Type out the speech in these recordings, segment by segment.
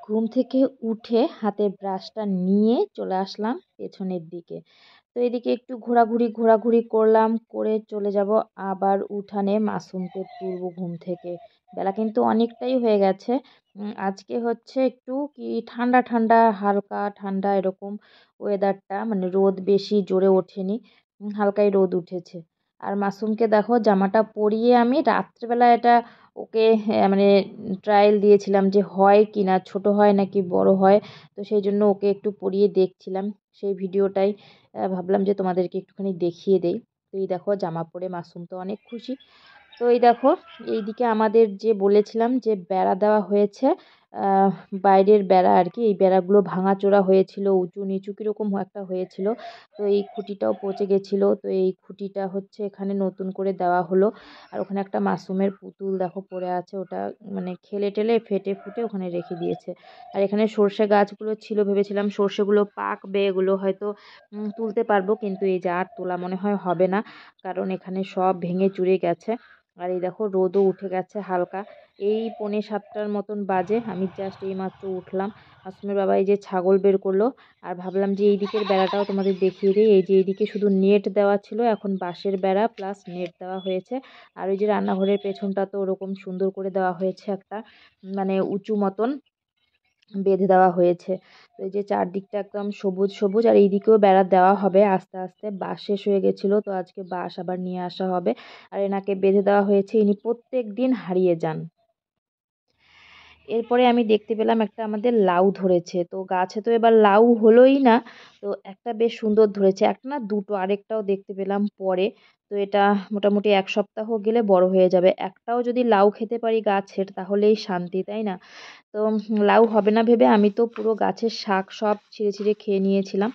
ঘুম থেকে উঠে হাতে ব্রাশটা নিয়ে চলে আসলাম পেছনের দিকে। তো এদিকে একটু ঘোরাঘুরি করলাম, করে চলে যাব আবার উঠানে মাসুমকে তুলবো ঘুম থেকে। বেলা কিন্তু অনেকটাই হয়ে গেছে। আজকে হচ্ছে একটু কি ঠান্ডা ঠান্ডা, হালকা ঠান্ডা এরকম ওয়েদারটা, মানে রোদ বেশি জোরে ওঠেনি, হালকাই রোদ উঠেছে। আর মাসুমকে দেখো জামাটা পরিয়ে আমি রাত্রেবেলা এটা ওকে মানে ট্রায়াল দিয়েছিলাম যে হয় কি না, ছোট হয় নাকি বড় হয়। তো সেই জন্য ওকে একটু পরিয়ে দেখছিলাম, সেই ভিডিওটাই ভাবলাম যে তোমাদেরকে একটুখানি দেখিয়ে দেই। তো এই দেখো জামা পরে মাসুম তো অনেক খুশি। তো এই দেখো এইদিকে আমাদের যে বলেছিলাম যে বেড়া দেওয়া হয়েছে, আহ, বাইরের বেড়া আর কি, এই বেড়াগুলো ভাঙাচোরা হয়েছিল, উঁচু নিচু কীরকম একটা হয়েছিল। তো এই খুঁটিটাও পচে গেছিলো, তো এই খুঁটিটা হচ্ছে এখানে নতুন করে দেওয়া হলো। আর ওখানে একটা মাসুমের পুতুল দেখো পড়ে আছে, ওটা মানে খেলে টেলে ফেটে ফুটে ওখানে রেখে দিয়েছে। আর এখানে সর্ষে গাছগুলো ছিল, ভেবেছিলাম সর্ষেগুলো পাকবে, এগুলো হয়তো তুলতে পারবো, কিন্তু এই যে আর তোলা মনে হয় হবে না, কারণ এখানে সব ভেঙে চুরে গেছে। আর এই দেখো রোদও উঠে গেছে হালকা, এই 6:45 মতন বাজে, আমি জাস্ট এইমাত্র উঠলাম। মাসুমের বাবা এই যে ছাগল বের করলো। আর ভাবলাম যে এই দিকের বেড়াটাও তোমাদের দেখিয়ে দিই। এই যে এইদিকে শুধু নেট দেওয়া ছিল, এখন বাঁশের বেড়া প্লাস নেট দেওয়া হয়েছে। আর ওই যে রান্নাঘরের পেছনটা তো ওরকম সুন্দর করে দেওয়া হয়েছে, একটা মানে উঁচু মতন বেঁধে দেওয়া হয়েছে। তো এই যে চারদিকটা একদম সবুজ সবুজ, আর এইদিকেও বেড়া দেওয়া হবে আস্তে আস্তে। বাঁশ শেষ হয়ে গেছিলো, তো আজকে বাঁশ আবার নিয়ে আসা হবে। আর এনাকে বেঁধে দেওয়া হয়েছে, ইনি প্রত্যেক দিন হারিয়ে যান। এরপরে আমি দেখতে পেলাম একটা আমাদের লাউ ধরেছে, তো গাছে তো এবার লাউ হলোই না, তো একটা বেশ সুন্দর ধরেছে, একটা না দুটো, আরেকটাও দেখতে পেলাম পরে। তো এটা মোটামুটি 1 সপ্তাহ গেলে বড় হয়ে যাবে। একটাও যদি লাউ খেতে পারি গাছের তাহলেই শান্তি, তাই না? তো লাউ হবে না ভেবে আমি তো পুরো গাছের শাক সব ছিঁড়ে ছিঁড়ে খেয়ে নিয়েছিলাম।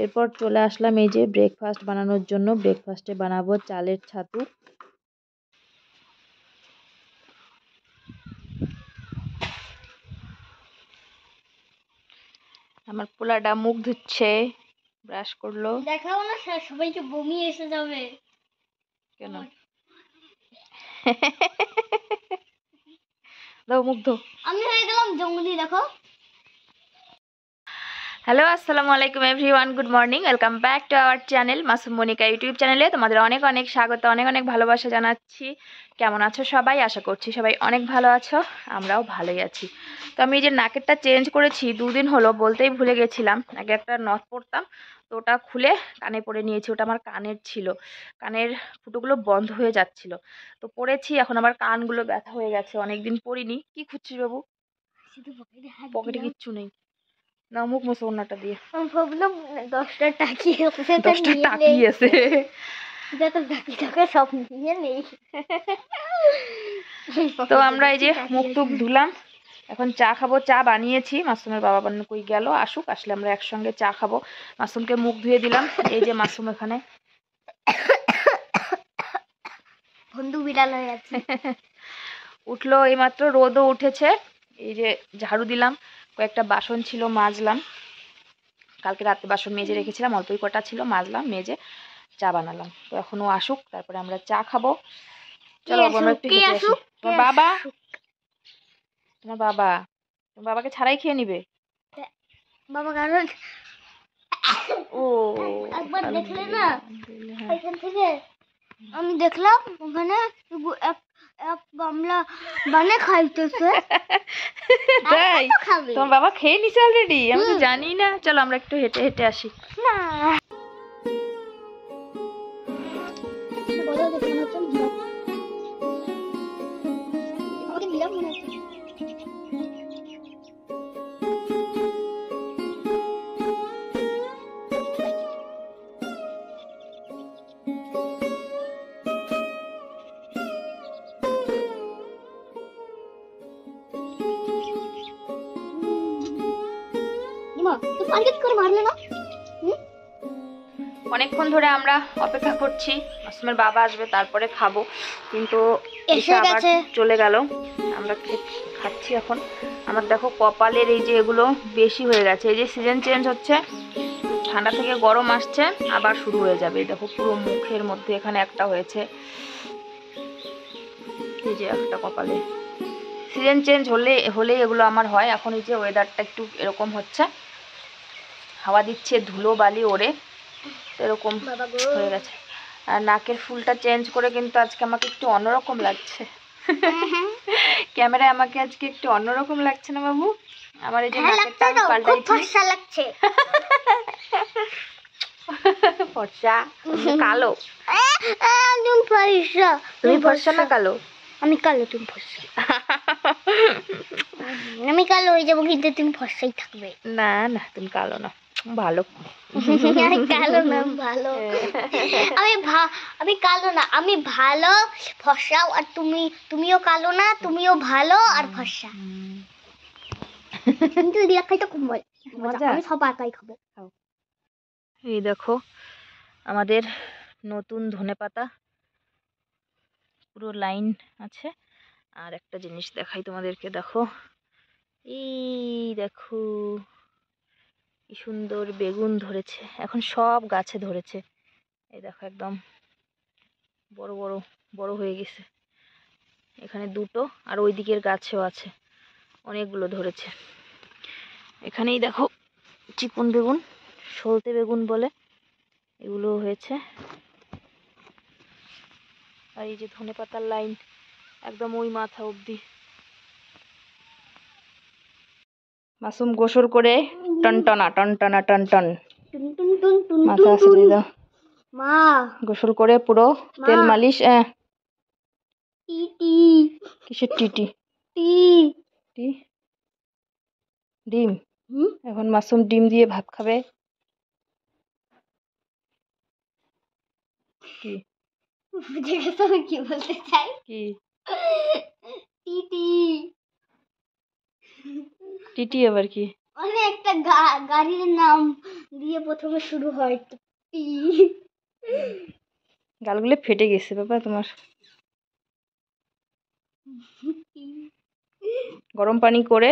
এরপর চলে আসলাম এই যে ব্রেকফাস্ট বানানোর জন্য। ব্রেকফাস্টে বানাবো চালের ছাতু। আমার পোলাটা মুখ ধুচ্ছে, ব্রাশ করলো। দেখাও না, সবাইকে বমি এসে যাবে। কেন? দাও মুখ ধো। আমি হয়ে গেলাম জঙ্গলি, দেখো। হ্যালো, আসসালামু আলাইকুম everyone, good morning, welcome back to our channel Masum Monika YouTube চ্যানেলে তোমাদের অনেক অনেক স্বাগত, অনেক অনেক ভালোবাসা জানাচ্ছি। কেমন আছো সবাই? আশা করছি সবাই অনেক ভালো আছো, আমরাও ভালোই আছি। তো আমি এই যে নাকেরটা চেঞ্জ করেছি, 2 দিন হলো, বলতেই ভুলে গেছিলাম। আগে একটা নথ পরতাম, তো ওটা খুলে কানে পরে নিয়েছি, ওটা আমার কানের ছিল, কানের ফুটোগুলো বন্ধ হয়ে যাচ্ছিল, তো পরেছি। এখন আবার কানগুলো ব্যথা হয়ে গেছে, অনেকদিন পরিনি। কি খুঁজছিস বাবু? পকেটে কিচ্ছু নেই, না মুখ মুছে ওড়নাটা দিয়ে। আমি ভাবলাম 10টা টাকি আছে, 10টা টাকিয়েছে, যত টাকি টাকা সব নিয়ে নেই। তো আমরা এই যে মুখ টুক ধুলাম, এখন চা খাবো। চা বানিয়েছি, মাসুমের বাবা বান্না কই গেল, আসুক, আসলে আমরা একসঙ্গে চা খাবো। মাসুমকে মুখ ধুয়ে দিলাম। এই যে মাসুম এখানে বন্ধু বিড়াল হয়ে যাচ্ছে। উঠলো এইমাত্র, রোদও উঠেছে। এই যে ঝাড়ু দিলাম, কয়েকটা বাসন ছিল মাজলাম, কালকে রাতে বাসন মেজে রেখেছিলাম, অল্পই কটা ছিল, মাজলাম মেজে চা বানালাম। তো এখন ও আসুক, তারপরে আমরা চা খাবো। চলো বাবু আমরা একটু হেঁটে আসি। তোমার বাবা, তোমার বাবা, তোমার বাবাকে ছাড়াই খেয়ে নিবে বাবা, কারণ ও একবার দেখলে না, এখান থেকে আমি দেখলাম ওখানে এক এক গামলা বানে খাইতেছে। তাই? তোমার বাবা খেয়ে নিছে অলরেডি? আমি তো জানি না। চলো আমরা একটু হেঁটে হেঁটে আসি। না অনেকক্ষণ ধরে আমরা অপেক্ষা করছি, মাসুমের বাবা আসবে তারপরে খাবো, কিন্তু এসে আবার চলে গেল। আমরা খাচ্ছি এখন। আমার দেখো কপালের এই যে এগুলো বেশি হয়ে গেছে, এই যে সিজন চেঞ্জ হচ্ছে, ঠান্ডা থেকে গরম আসছে, আবার শুরু হয়ে যাবে। দেখো পুরো মুখের মধ্যে এখানে একটা হয়েছে, এই যে একটা কপালে। সিজন চেঞ্জ হলেই এগুলো আমার হয়। এখন এই যে ওয়েদারটা একটু এরকম হচ্ছে, হাওয়া দিচ্ছে, ধুলো বালি ওড়ে এরকম হয়ে গেছে। আর নাকের ফুলটা চেঞ্জ করে কিন্তু আজকে আমাকে একটু অন্যরকম লাগছে। ক্যামেরায় আমাকে আজকে একটু অন্যরকম লাগছে না বাবু? আমার এই যে নাকের টান পাল্টাইছি, ফর্সা লাগছে। ফর্সা কালো? তুমি ফর্সা। তুমি ফর্সা না কালো? আমি কালো, তুমি ফর্সা। আমি কালো হয়ে যাবো কিন্তু তুমি ফর্সাই থাকবে। না না, তুমি কালো না, ভালো। আমি কালো না, ভালো। আমি কালো না, আমি ভালো ফর্সা। আর তুমিও কালো না, তুমিও ভালো আর ফর্সা। কিন্তু এদিকে খাইতে খুব মজা। আমি সব একাই খাবো। এই দেখো আমাদের নতুন ধনেপাতা, পুরো লাইন আছে। আর একটা জিনিস দেখাই তোমাদেরকে, দেখো এই দেখো কি সুন্দর বেগুন ধরেছে, এখন সব গাছে ধরেছে। এই দেখো একদম বড় বড় বড় হয়ে গেছে। এখানে দুটো, আর ওই দিকের গাছেও আছে, অনেকগুলো ধরেছে। এখানেই দেখো চিকন বেগুন, সলতে বেগুন বলে, এগুলো হয়েছে। আর এই যে ধনেপাতার লাইন একদম ওই মাথা অবধি। মাসুম গোসল করে টনটনা টনটনা টনটন মাথা আসলে দাও। মা গোসল করে পুরো তেল মালিশ। টিটি কিসের টিটি? টি টি ডিম? এখন মাসুম ডিম দিয়ে ভাত খাবে। কি বুঝে গেছো আমি কি বলতে চাই? কি টিটি টিটি আবার কি? মানে একটা গাড়ির নাম দিয়ে প্রথমে শুরু হয় টি। গালগুলো ফেটে গেছে বাবা তোমার। গরম পানি করে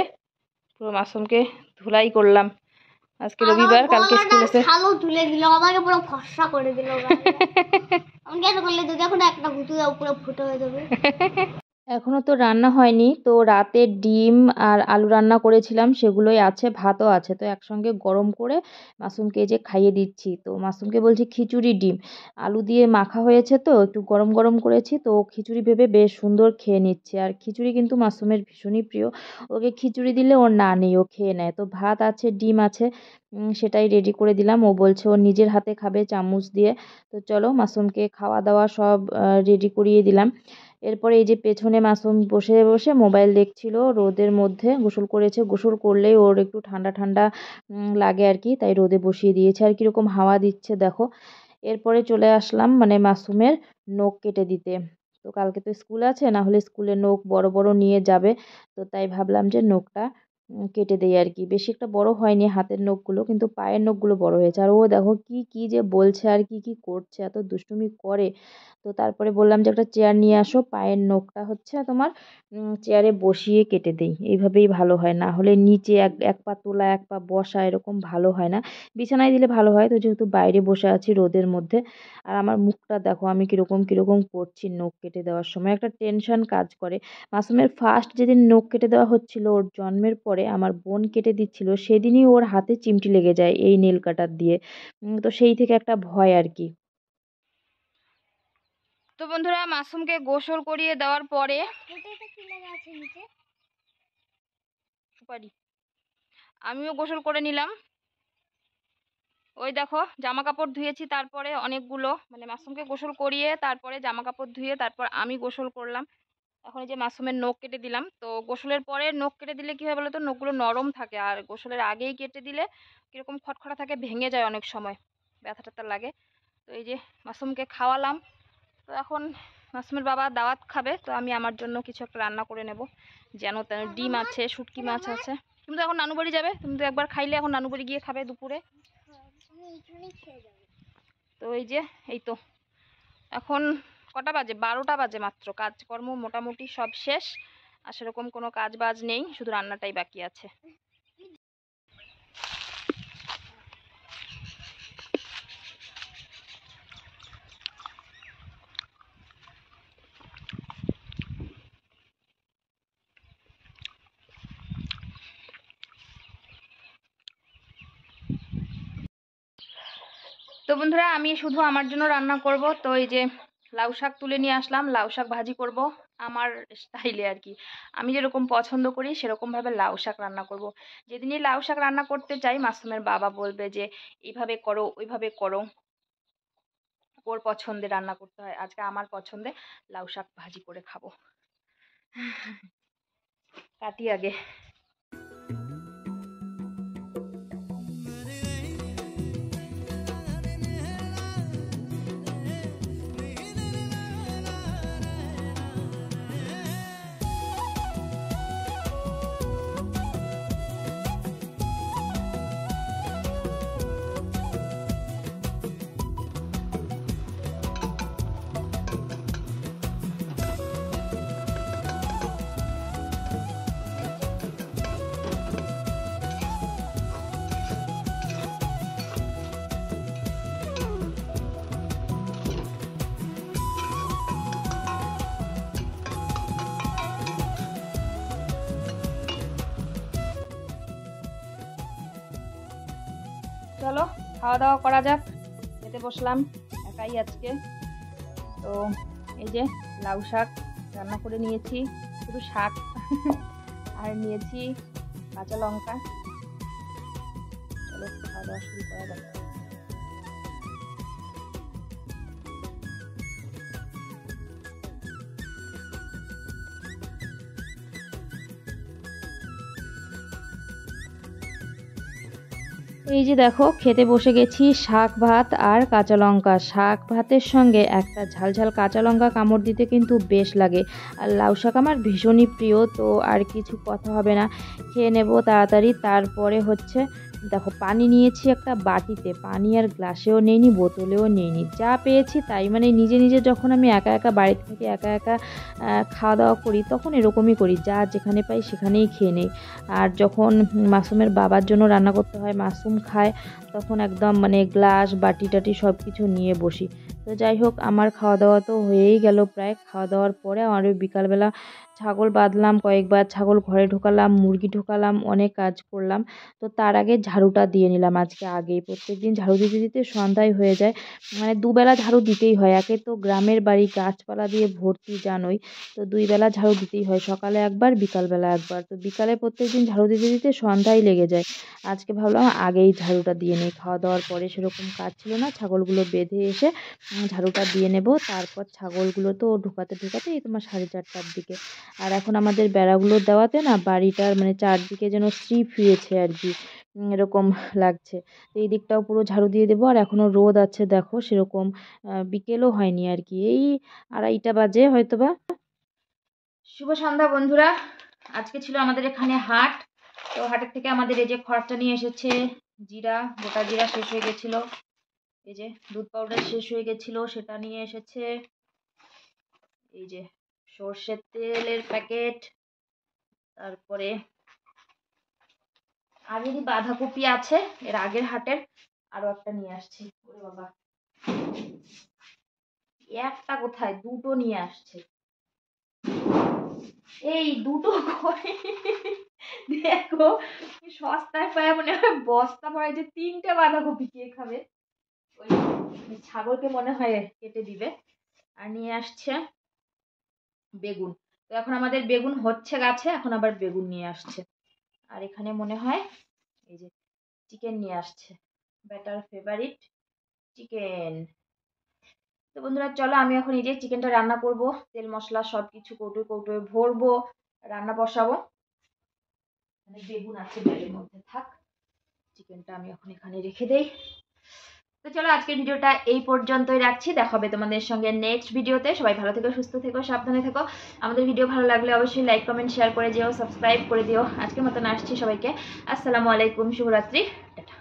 পুরো মাসুমকে ধুলাই করলাম। আজকে রবিবার, কালকে স্কুল আছে। ছালো তুলে দিল, আমাকে পুরো ফর্সা করে দিল। আমি কেন করলে তো দেখো না, একটা ভুতু পুরো ফুটো হয়ে যাবে। এখনো তো রান্না হয়নি, তো রাতে ডিম আর আলু রান্না করেছিলাম, সেগুলোই আছে, ভাতও আছে, তো একসঙ্গে গরম করে মাসুমকে যে খাইয়ে দিচ্ছি। তো মাসুমকে বলছি খিচুড়ি ডিম আলু দিয়ে মাখা হয়েছে, তো একটু গরম গরম করেছি, তো খিচুড়ি ভেবে বেশ সুন্দর খেয়ে নিচ্ছে। আর খিচুড়ি কিন্তু মাসুমের ভীষণই প্রিয়, ওকে খিচুড়ি দিলে ওর না নেই, ও খেয়ে নেয়। তো ভাত আছে, ডিম আছে, সেটাই রেডি করে দিলাম। ও বলছে ও নিজের হাতে খাবে চামচ দিয়ে। তো চলো মাসুমকে খাওয়া দাওয়া সব রেডি করিয়ে দিলাম। এরপরে এই যে পেছনে মাসুম বসে বসে মোবাইল দেখছিল, রোদের মধ্যে গোসল করেছে। গোসল করলেই ওর একটু ঠান্ডা ঠান্ডা লাগে আর কি, তাই রোদে বসিয়ে দিয়েছে। আর কীরকম হাওয়া দিচ্ছে দেখো। এরপরে চলে আসলাম মানে মাসুমের নখ কেটে দিতে। তো কালকে তো স্কুল আছে, না হলে স্কুলে নখ বড় বড় নিয়ে যাবে, তো তাই ভাবলাম যে নখটা কেটে দেই আর কি। বেশি একটা বড় হয়নি হাতের নখগুলো, কিন্তু পায়ের নখগুলো বড় হয়েছে। আর ও দেখো কি কি যে বলছে আর কি কি করছে, এত দুষ্টুমি করে। তো তারপরে বললাম যে একটা চেয়ার নিয়ে আসো, পায়ের নখটা হচ্ছে তোমার চেয়ারে বসিয়ে কেটে দেই, এইভাবেই ভালো হয়। না হলে নিচে এক এক পা তোলা এক পা বসা এরকম ভালো হয় না। বিছানায় দিলে ভালো হয়, তো যেহেতু বাইরে বসে আছি রোদের মধ্যে। আর আমার মুখটা দেখো আমি কীরকম কীরকম করছি নখ কেটে দেওয়ার সময়, একটা টেনশন কাজ করে। মাসুমের ফার্স্ট যেদিন নখ কেটে দেওয়া হচ্ছিল, ওর জন্মের পরে আমার বোন কেটে দিচ্ছিল, সেদিনই ওর হাতে চিমটি লেগে যায় এই নেল কাটার দিয়ে। তো সেই থেকে একটা ভয় আর কি। তো বন্ধুরা মাসুমকে গোসল করিয়ে দেওয়ার পরে সুপারি আমিও গোসল করে নিলাম। ওই দেখো জামা কাপড় ধুয়েছি, তারপরে অনেকগুলো মানে মাসুমকে গোসল করিয়ে তারপরে জামা কাপড় ধুয়ে তারপর আমি গোসল করলাম। এখন এই যে মাসুমের নখ কেটে দিলাম। তো গোসলের পরে নখ কেটে দিলে কী হয় বলো তো, নখগুলো নরম থাকে, আর গোসলের আগেই কেটে দিলে কীরকম খটখটা থাকে, ভেঙে যায় অনেক সময়, ব্যথা ট্যাথা লাগে। তো এই যে মাসুমকে খাওয়ালাম। তো এখন মাসুমের বাবা দাওয়াত খাবে, তো আমি আমার জন্য কিছু একটা রান্না করে নেব। যেন তেন ডিম আছে, শুটকি মাছ আছে। তুমি তো এখন নানু বাড়ি যাবে, তুমি তো একবার খাইলে এখন নানু বাড়ি গিয়ে খাবে দুপুরে। তো এই যে এই তো এখন কটা বাজে, 12টা বাজে মাত্র, কাজকর্ম মোটামুটি সব শেষ। আর সেরকম কোনো কাজ বাজ নেই, শুধু রান্নাটাই বাকি আছে। তো বন্ধুরা আমি শুধু আমার জন্য রান্না করব। তো এই যে লাউ শাক তুলে নিয়ে আসলাম, লাউ শাক ভাজি করব আমার স্টাইলে আর কি। আমি যেরকম পছন্দ করি সেরকমভাবে লাউ শাক রান্না করব। যেদিনই লাউ শাক রান্না করতে চাই মাসুমের বাবা বলবে যে এইভাবে করো ওইভাবে করো, ওর পছন্দে রান্না করতে হয়। আজকে আমার পছন্দে লাউ শাক ভাজি করে খাবো। কাটি আগে। চলো খাওয়া দাওয়া করা যাক। খেতে বসলাম একাই আজকে। তো এই যে লাউ শাক রান্না করে নিয়েছি, শুধু শাক আর নিয়েছি কাঁচা লঙ্কা। চলো খাওয়া দাওয়া শুরু করা যাক। এই যে দেখো খেতে বসে গেছি, শাক ভাত আর কাঁচা লঙ্কা। শাক ভাতের সঙ্গে একটা ঝাল ঝাল কাঁচা লঙ্কা কামড় দিতে কিন্তু বেশ লাগে। আর লাউ শাক আমার ভীষণই প্রিয়, তো আর কিছু কথা হবে না, খেয়ে নেব তাড়াতাড়ি। তারপরে হচ্ছে দেখো পানি নিয়েছি একটা বাটিতে, পানি আর গ্লাসেও নেইনি, বোতলেও নেইনি, যা পেয়েছি তাই। মানে নিজে নিজে যখন আমি একা একা বাড়িতে থেকে একা একা খাওয়া দাওয়া করি তখন এরকমই করি, যা যেখানে পাই সেখানেই খেয়ে নেই। আর যখন মাসুমের বাবার জন্য রান্না করতে হয়, মাসুম খায়, তখন একদম মানে গ্লাস বাটি টাটি সব কিছু নিয়ে বসি। তো যাই হোক আমার খাওয়া দাওয়া তো হয়েই গেল প্রায়। খাওয়া দাওয়ার পরে আমার ওই বিকালবেলা ছাগল বাঁধলাম, কয়েকবার ছাগল ঘরে ঢোকালাম, মুরগি ঢোকালাম, অনেক কাজ করলাম। তো তার আগে ঝাড়ুটা দিয়ে নিলাম আজকে আগেই। প্রত্যেকদিন ঝাড়ু দিতে দিতে সন্ধ্যায় হয়ে যায়, মানে দুবেলা ঝাড়ু দিতেই হয়। একে তো গ্রামের বাড়ি গাছপালা দিয়ে ভর্তি জানোই, তো দুই বেলা ঝাড়ু দিতেই হয়, সকালে একবার বিকালবেলা একবার। তো বিকালে প্রত্যেকদিন ঝাড়ু দিতে দিতে সন্ধ্যায় লেগে যায়। আজকে ভাবলাম আগেই ঝাড়ুটা দিয়ে নিই, খাওয়া দাওয়ার পরে সেরকম কাজ ছিল না, ছাগলগুলো বেঁধে এসে ঝাড়ুটা দিয়ে নেব। তারপর ছাগলগুলো তো ঢোকাতে ঢোকাতে এই তোমার 4:30টার দিকে। আর এখন আমাদের বেড়াগুলো দেওয়াতে না বাড়িটার মানে চারদিকে যেন স্ত্রী ফিরেছে আর কি, এরকম লাগছে। তো এই দিকটাও পুরো ঝাড়ু দিয়ে দেবো। আর এখনও রোদ আছে দেখো, সেরকম বিকেলও হয়নি আর কি, এই 2:30 বাজে হয়তোবা। শুভ সন্ধ্যা বন্ধুরা। আজকে ছিল আমাদের এখানে হাট। তো হাটের থেকে আমাদের এই যে খড়টা নিয়ে এসেছে, জিরা, গোটা জিরা শেষ হয়ে গেছিল, এই যে দুধ পাউডার শেষ হয়ে গেছিল সেটা নিয়ে এসেছে, এই যে সর্ষের তেলের প্যাকেট, তারপরে আগেরই বাঁধাকপি আছে এর আগের হাটের, আরো একটা নিয়ে আসছি। ওরে বাবা, একটা কোথায়, দুটো নিয়ে আসছে। এই দুটো করে দেখো সস্তায় পায় মনে হয় বস্তা ভরায়, যে 3টে বাঁধাকপি কে খাবে, ওই ছাগলকে মনে হয় কেটে দিবে। আর নিয়ে আসছে বেগুন। তো এখন আমাদের বেগুন হচ্ছে গাছে, এখন আবার বেগুন নিয়ে আসছে। আর এখানে মনে হয় এই যে চিকেন নিয়ে আসছে, বেটার ফেভারিট চিকেন। তো বন্ধুরা চলো আমি এখন এই যে চিকেনটা রান্না করব, তেল মশলা সব কিছু কৌটোয় কৌটোয় ভরবো, রান্না বসাবো। বেগুন আছে ব্যাগের মধ্যে, থাক, চিকেনটা আমি এখন এখানে রেখে দেই। তো চলো আজকের ভিডিওটা এই পর্যন্তই রাখছি, দেখা হবে তোমাদের সঙ্গে নেক্সট ভিডিওতে। সবাই ভালো থেকো, সুস্থ থেকো, সাবধানে থেকো। আমাদের ভিডিও ভালো লাগলে অবশ্যই লাইক কমেন্ট শেয়ার করে দিও, সাবস্ক্রাইব করে দিও। আজকের মতন আসছি, সবাইকে আসসালামু আলাইকুম, শুভরাত্রি, টাটা।